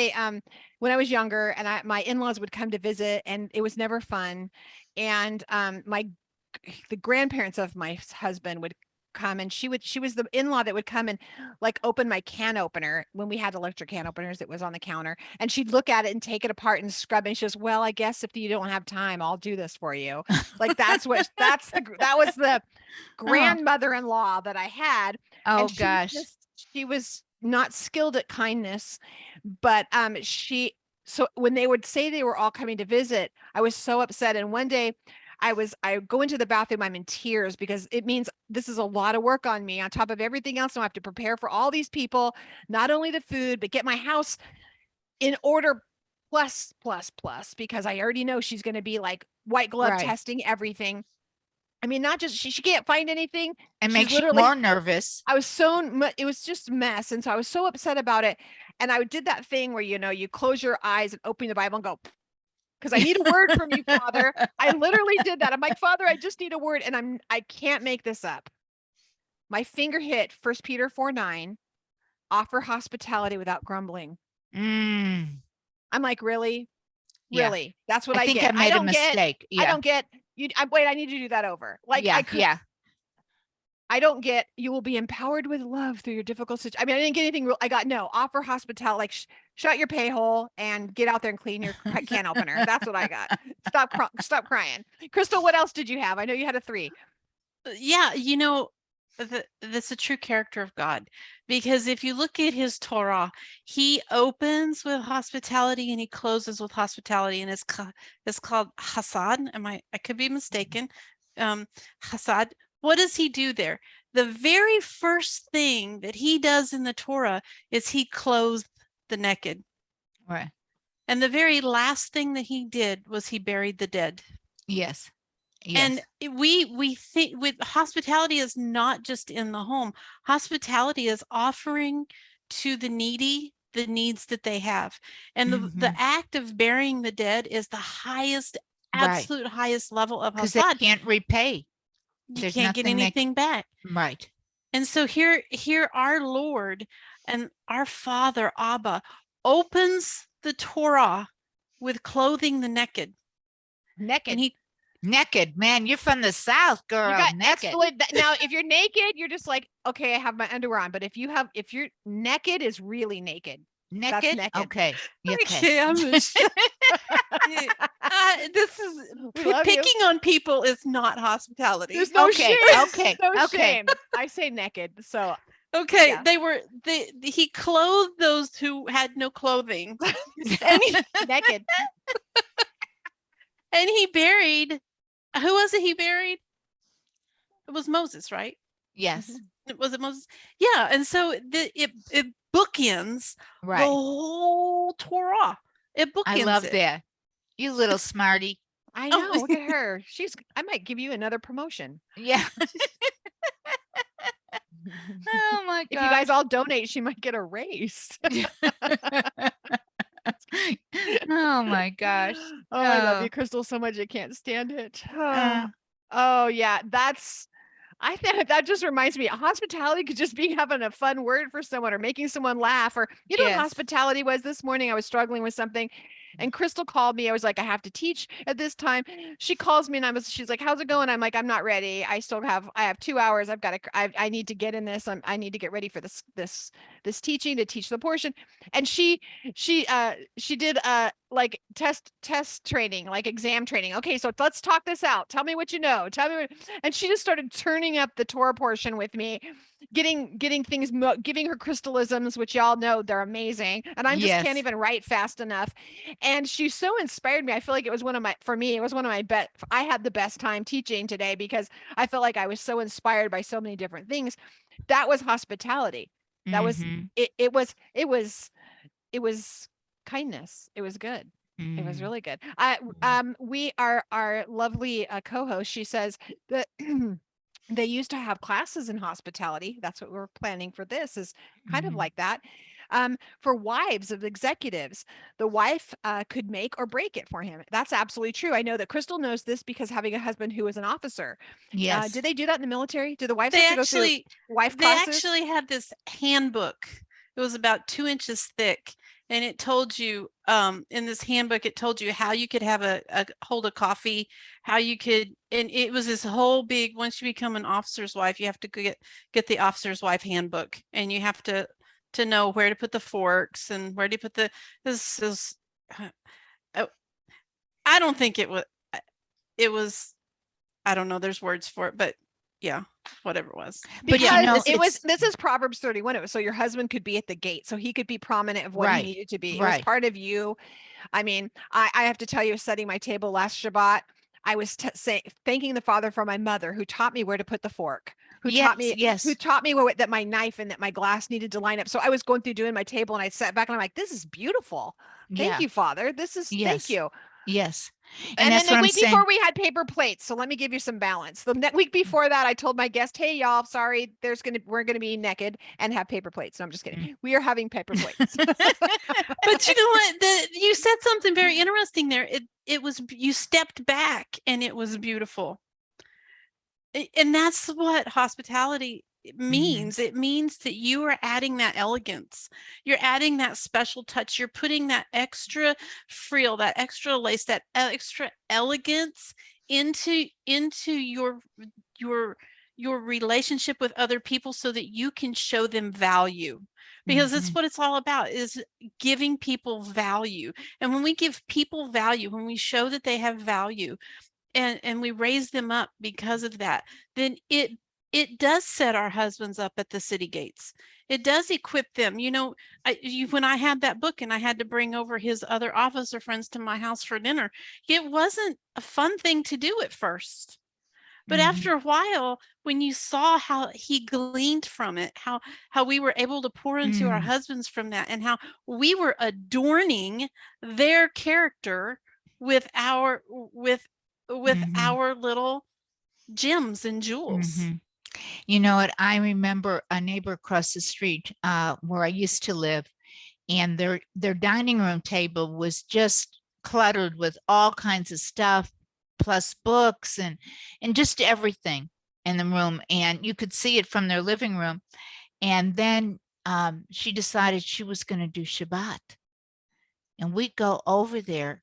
when I was younger, and my in-laws would come to visit, and it was never fun. And the grandparents of my husband would come, and she was the in-law that would come and like open my can opener when we had electric can openers. It was on the counter, and she'd look at it and take it apart and scrub it. And she goes, well, I guess if you don't have time, I'll do this for you. Like that was the grandmother-in-law that I had. Oh and gosh. She was not skilled at kindness, but so when they would say they were all coming to visit, I was so upset. And one day I go into the bathroom, I'm in tears because it means this is a lot of work on me on top of everything else. Now I have to prepare for all these people, not only the food, but get my house in order plus, because I already know she's going to be like white glove testing everything. I mean, not just, she can't find anything. And makes you more nervous. It was just a mess. And so I was so upset about it. And I did that thing where, you close your eyes and open the Bible and go, because I need a word from you, Father. I literally did that. I'm like, Father, I just need a word. And I can't make this up. My finger hit 1 Peter 4:9, offer hospitality without grumbling. I'm like, really? Yeah. Really? That's what I think get. I made a mistake. I don't get you. Wait, I need to do that over. Like, yeah. I don't get, you will be empowered with love through your difficult situation. I mean, I didn't get anything real. I got no offer hospitality, like shut your pay hole and get out there and clean your can opener. That's what I got. Stop crying. Crystal, what else did you have? I know you had a 3. Yeah, that's a true character of God, because if you look at his Torah, he opens with hospitality and he closes with hospitality, and it's called Hasad. I could be mistaken. Hasad. What does he do there? The very first thing that he does in the Torah is he clothed the naked. Right. And the very last thing that he did was he buried the dead. Yes. Yes. And we think with hospitality is not just in the home. Hospitality is offering to the needy the needs that they have. And the act of burying the dead is the highest, absolute highest level of because they hasad. can't repay. You can't get anything back. Right. And so here our Lord and our Father, Abba, opens the Torah with clothing the naked. Naked. And naked, man, you're from the South, girl. You got naked. Now, if you're naked, you're just like, okay, I have my underwear on. But if you're naked, is really naked. Naked? That's naked. Okay. Okay, I'm this is picking on people is not hospitality. There's no Okay, shame. okay, No okay. shame. I say naked. So okay, yeah. he clothed those who had no clothing. And naked. And he buried, who was it he buried? It was Moses, right? Yes. Was it Moses? Yeah. And so it bookends the whole Torah. It bookends I love it. that. You little smarty. I know. Look at her. I might give you another promotion. Yeah. Oh my God. If you guys all donate, she might get a raise. Oh my gosh. Oh, I love you, Crystal, so much. I can't stand it. Oh yeah. I think that just reminds me, hospitality could just be having a fun word for someone or making someone laugh, or you know what hospitality was this morning? I was struggling with something and Crystal called me. I was like, I have to teach at this time. She calls me and she's like, how's it going? I'm like, I'm not ready. I have 2 hours. I need to get in this. I need to get ready for this teaching to teach the portion. And she did like test training, like exam training. Okay, so let's talk this out. Tell me what you know. And she just started turning up the Torah portion with me, getting things, giving her crystalisms, which y'all know they're amazing. And I just can't even write fast enough. And she so inspired me. I feel like it was for me, it was one of my best. I had the best time teaching today because I felt like I was so inspired by so many different things. That was hospitality. That was it was kindness. It was good. It was really good. Our lovely co-host, she says that they used to have classes in hospitality. That's what we're planning for this, is kind of like that. For wives of executives, the wife could make or break it for him. That's absolutely true. I know that Crystal knows this because having a husband who was an officer. Yes. Did they do that in the military? Do the wives have to go through wife classes? They actually had this handbook. It was about 2 inches thick. And it told you, in this handbook, it told you how you could have a hold of coffee, how you could, and it was this whole big, once you become an officer's wife, you have to get the officer's wife handbook, and you have to know where to put the forks and where to put this is, I don't think it was, I don't know, there's words for it, but yeah, whatever it was. But this is Proverbs 31. It was so your husband could be at the gate, so he could be prominent of what he needed to be. It was part of you. I mean, I have to tell you, setting my table last Shabbat, I was thanking the Father for my mother who taught me where to put the fork, who taught me that my knife and that my glass needed to line up. So I was going through doing my table and I sat back and I'm like, this is beautiful. Thank you, Father. Thank you. Yes. And then the week before we had paper plates. So let me give you some balance. The week before that, I told my guest, hey, y'all, sorry, we're going to be naked and have paper plates. No, I'm just kidding. We are having paper plates. But you know what? You said something very interesting there. It was, you stepped back and it was beautiful. And that's what hospitality means. It means that you are adding that elegance. You're adding that special touch. You're putting that extra frill, that extra lace, that extra elegance into your your relationship with other people so that you can show them value, because that's what it's all about, is giving people value. And when we give people value, when we show that they have value, and we raise them up because of that, then it does set our husbands up at the city gates. It does equip them. You know, when I had that book and I had to bring over his other officer friends to my house for dinner, it wasn't a fun thing to do at first. But after a while, when you saw how he gleaned from it, how we were able to pour into our husbands from that, and how we were adorning their character with our our little gems and jewels. You know what? I remember a neighbor across the street where I used to live, and their dining room table was just cluttered with all kinds of stuff, plus books and just everything in the room. And you could see it from their living room. And then she decided she was going to do Shabbat. And we go over there,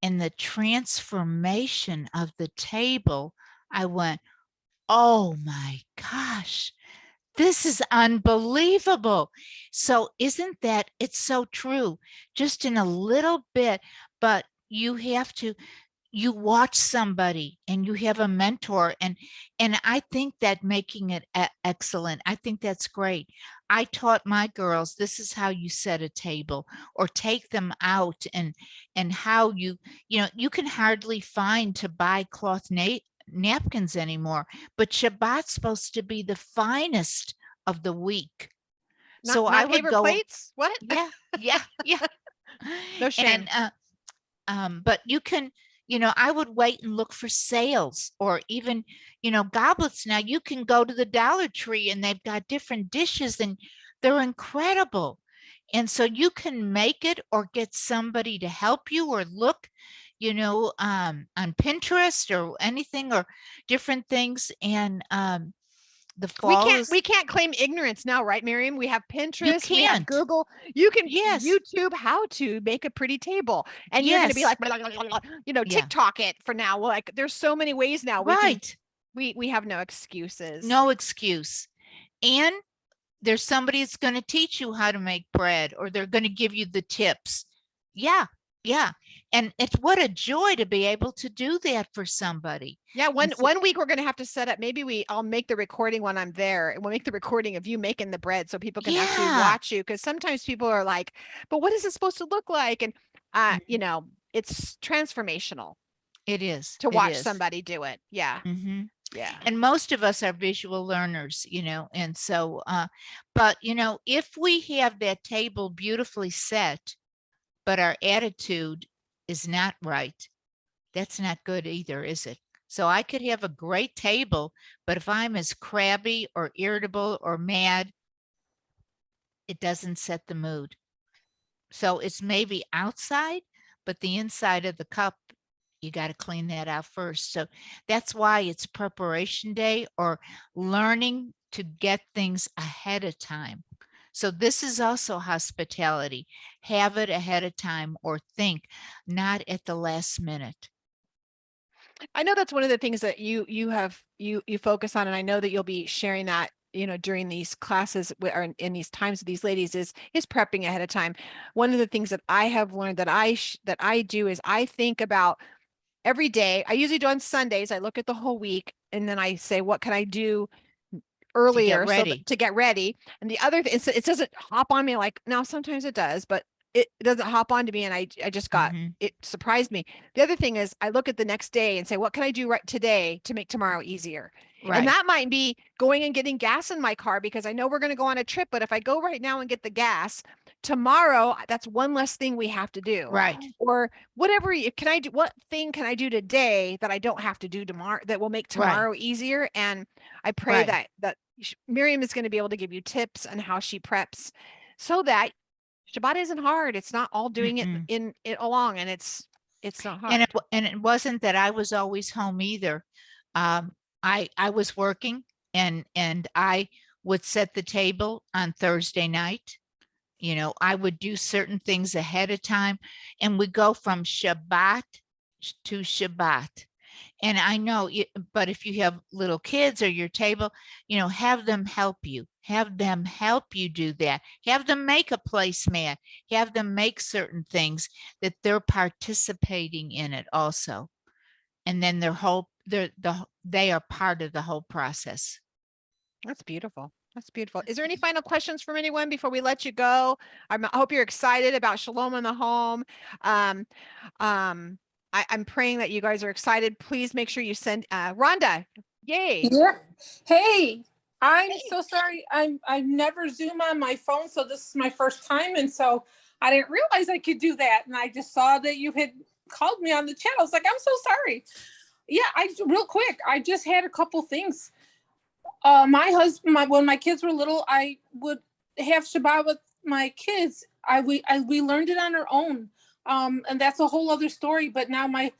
and the transformation of the table, I went, oh my gosh, this is unbelievable. So isn't that, it's so true, just in a little bit, but you have to, you watch somebody and you have a mentor, and I think that making it excellent, I think that's great. I taught my girls, this is how you set a table, or take them out, and how you know, you can hardly find to buy cloth napkins anymore, but Shabbat's supposed to be the finest of the week. So Not I would paper go, plates? What? yeah. No shame. And but you can, you know, I would wait and look for sales, or even, you know, goblets. Now you can go to the Dollar Tree and they've got different dishes and they're incredible. And so you can make it or get somebody to help you, or look, you know, on Pinterest or anything, or different things. And the fall is, We can't claim ignorance now, right, Miriam? We have you Pinterest, we have can't. Google. You can Yes. YouTube how to make a pretty table, and you're going to be Yes. like, you know, Yeah. TikTok it for now. Well, like, there's so many ways now. Right. We have no excuses. No excuse. And there's somebody that's going to teach you how to make bread, or they're going to give you the tips. Yeah. And it's, what a joy to be able to do that for somebody. Yeah, And so, one week we're going to have to set up, maybe I'll make the recording when I'm there, and we'll make the recording of you making the bread so people can actually yeah, watch you, because sometimes people are like, but what is it supposed to look like? And you know, it's transformational it is. to It watch is. somebody do it. Yeah. Yeah. And most of us are visual learners, you know, and so, but, you know, if we have that table beautifully set, but our attitude is not right, that's not good either, is it? So I could have a great table, but if I'm as crabby or irritable or mad, it doesn't set the mood. So it's maybe outside, but the inside of the cup, you got to clean that out first. So that's why it's preparation day, or learning to get things ahead of time. So this is also hospitality. Have it ahead of time, or think, not at the last minute. I know that's one of the things that you focus on, and I know that you'll be sharing that, you know, during these classes or in these times with these ladies, is prepping ahead of time. One of the things that I have learned that I do is I think about every day. I usually do on Sundays. I look at the whole week, and then I say, what can I do earlier to get ready? And the other thing, it doesn't hop on me like, now sometimes it does, but it doesn't hop onto me, and I just got, it surprised me. The other thing is I look at the next day and say, what can I do right today to make tomorrow easier? Right. And that might be going and getting gas in my car, because I know we're going to go on a trip, but if I go right now and get the gas, tomorrow, that's one less thing we have to do. Right. Or whatever, what thing can I do today that I don't have to do tomorrow, that will make tomorrow easier? And I pray that Miriam is going to be able to give you tips on how she preps, so that Shabbat isn't hard. It's not all doing it in it along, and it's not hard. And it wasn't that I was always home either. I was working, and I would set the table on Thursday night. You know, I would do certain things ahead of time, and we go from Shabbat to Shabbat. And I know, but if you have little kids or your table, have them help you. Have them help you do that. Have them make a placemat. Have them make certain things that they're participating in it also. And then they are part of the whole process. That's beautiful. That's beautiful. Is there any final questions from anyone before we let you go? I hope you're excited about Shalom in the Home. I'm praying that you guys are excited. Please make sure you send Rhonda. Yay. Yeah. Hey, I'm so sorry. I've never Zoom on my phone, so this is my first time, and so I didn't realize I could do that. And I just saw that you had called me on the chat. I was like, I'm so sorry. Yeah, real quick, I just had a couple things. My husband, when my kids were little, I would have Shabbat with my kids. We learned it on our own, and that's a whole other story. But now my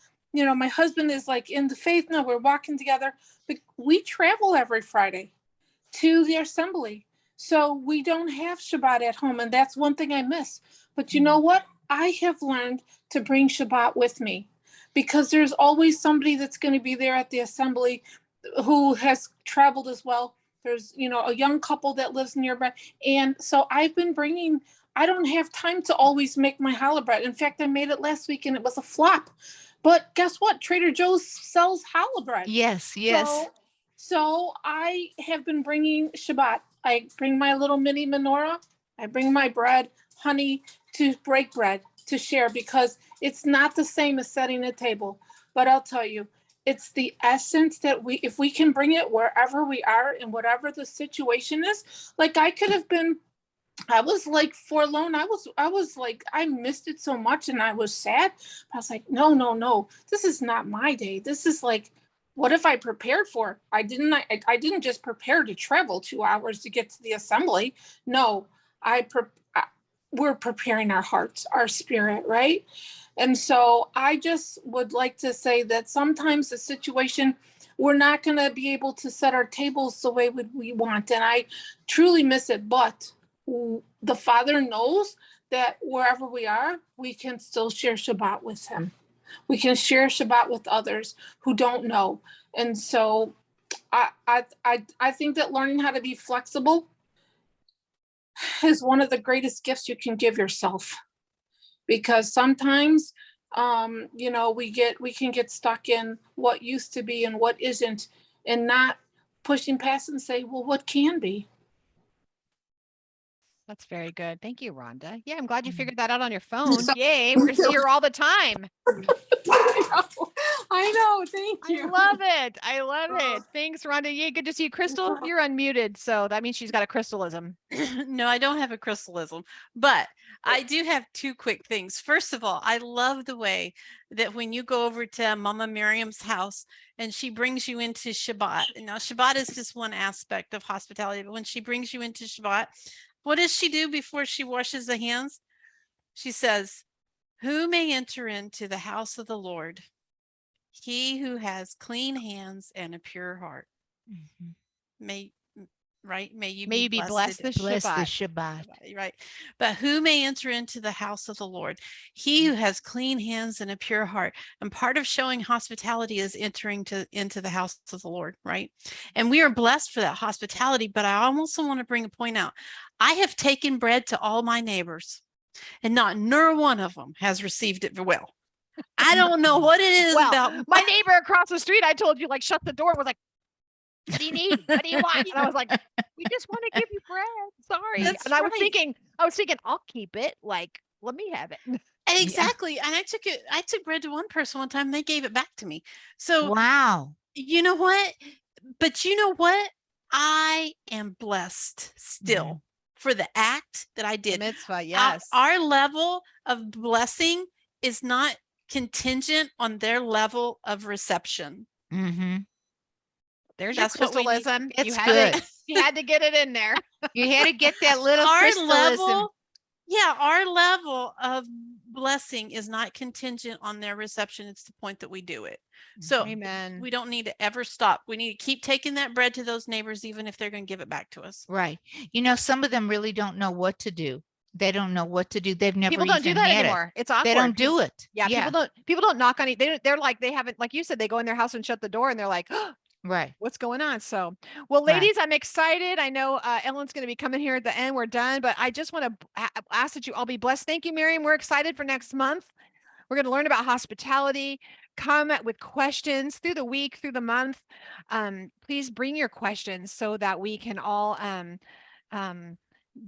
husband is like in the faith now. We're walking together, but we travel every Friday to the assembly, so we don't have Shabbat at home, and that's one thing I miss. But you know what? I have learned to bring Shabbat with me, because there's always somebody that's going to be there at the assembly who has traveled as well. There's, a young couple that lives nearby. And so I don't have time to always make my challah bread. In fact, I made it last week and it was a flop. But guess what? Trader Joe's sells challah bread. Yes. So I have been bringing Shabbat. I bring my little mini menorah. I bring my bread, honey, to break bread, to share, because it's not the same as setting a table. But I'll tell you, it's the essence that if we can bring it wherever we are and whatever the situation is. Like I was like forlorn. I was like, I missed it so much and I was sad. But I was like, no, this is not my day. This is like, what if I prepared for it? I didn't just prepare to travel 2 hours to get to the assembly. No, we're preparing our hearts, our spirit, right? And so I just would like to say that sometimes the situation, we're not going to be able to set our tables the way we want. And I truly miss it. But the Father knows that wherever we are, we can still share Shabbat with him. We can share Shabbat with others who don't know. And so I think that learning how to be flexible is one of the greatest gifts you can give yourself. Because sometimes, we can get stuck in what used to be and what isn't, and not pushing past and say, well, what can be? That's very good. Thank you, Rhonda. Yeah, I'm glad you figured that out on your phone. Yay, we're going to see her all the time. I know. Thank you. I love it. Thanks, Rhonda. Yay, good to see you. Crystal, you're unmuted, so that means she's got a crystalism. No, I don't have a crystalism, but I do have two quick things. First of all, I love the way that when you go over to Mama Miriam's house and she brings you into Shabbat. Now, Shabbat is just one aspect of hospitality, but when she brings you into Shabbat, what does she do before she washes the hands? She says, "Who may enter into the house of the Lord? He who has clean hands and a pure heart." May you be blessed this Shabbat. Right. But who may enter into the house of the Lord? He who has clean hands and a pure heart. And part of showing hospitality is entering into the house of the Lord, right? And we are blessed for that hospitality. But I also want to bring a point out. I have taken bread to all my neighbors, and not nor one of them has received it well. I don't know what it is about my neighbor across the street. I told you, like, shut the door and was like, "What do you need? What do you want?" And I was like, "We just want to give you bread. Sorry." That's and I right. was thinking, I'll keep it. Like, let me have it. Exactly. And I took bread to one person one time, and they gave it back to me. So wow. You know what? But you know what? I am blessed still for the act that I did. Mitzvah, yes. Our level of blessing is not contingent on their level of reception. There's That's your what we need. crystalism. It's good. You had to get it in there. You had to get that little Our crystalism. level, our level of blessing is not contingent on their reception. It's the point that we do it. So Amen. We don't need to ever stop. We need to keep taking that bread to those neighbors, even if they're going to give it back to us. Right. Some of them really don't know what to do. They don't know what to do. They've never People don't do even that had it. anymore. It's awkward. They don't do it. Yeah, Yeah. people don't knock on it. They're like, they haven't, like you said, they go in their house and shut the door and they're like, oh, Right. what's going on? So, well, Right. ladies, I'm excited. I know Ellen's going to be coming here at the end. We're done, but I just want to ask that you all be blessed. Thank you, Miriam. We're excited for next month. We're going to learn about hospitality. Come with questions through the week, through the month. Please bring your questions so that we can all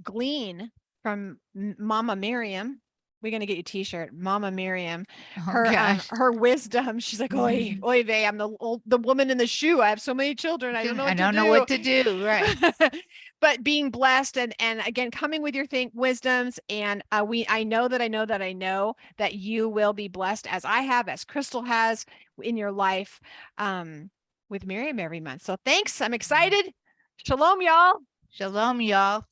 glean from Mama Miriam. We're gonna get you a t-shirt, Mama Miriam. Oh, Her gosh. her wisdom. She's like, oy, oy vey, I'm the woman in the shoe. I have so many children. I don't know what I don't to know do. what to do. Right. But being blessed and again coming with your wisdoms, and I know that you will be blessed as I have, as Crystal has in your life with Miriam every month. So thanks. I'm excited. Shalom, y'all. Shalom, y'all.